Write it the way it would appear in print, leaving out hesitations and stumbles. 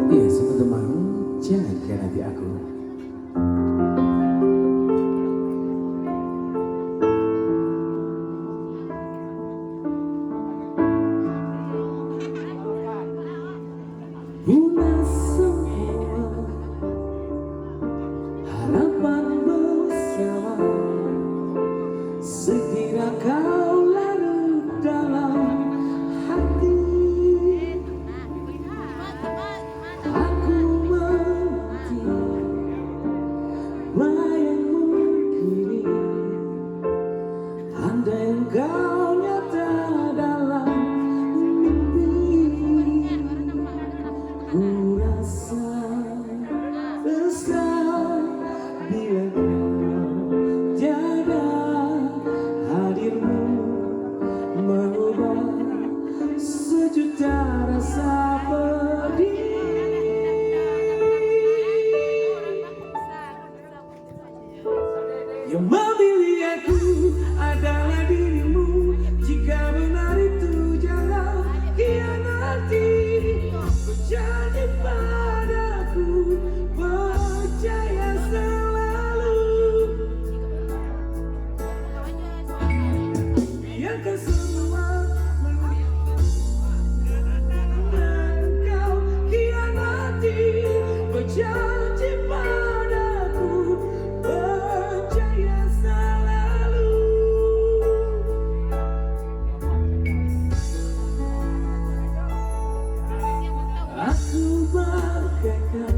Iya, sebelum mau jangan khianati aku. Punah semua harapan bersama, sekira kau larut dalam hati. Aku menanti bayangmu kini, andai engkau nyata dalam mimpi. Ku rasa sesal bila kau tiada, hadirmu mengubah sejuta rasa pedih. Yang memilih aku adalah dirimu. Jika benar itu jangan khianati. Berjanji padaku, percaya selalu. Biarkan semua dan kau khianati. Berjanji padaku, percaya selalu. Aku bagaikan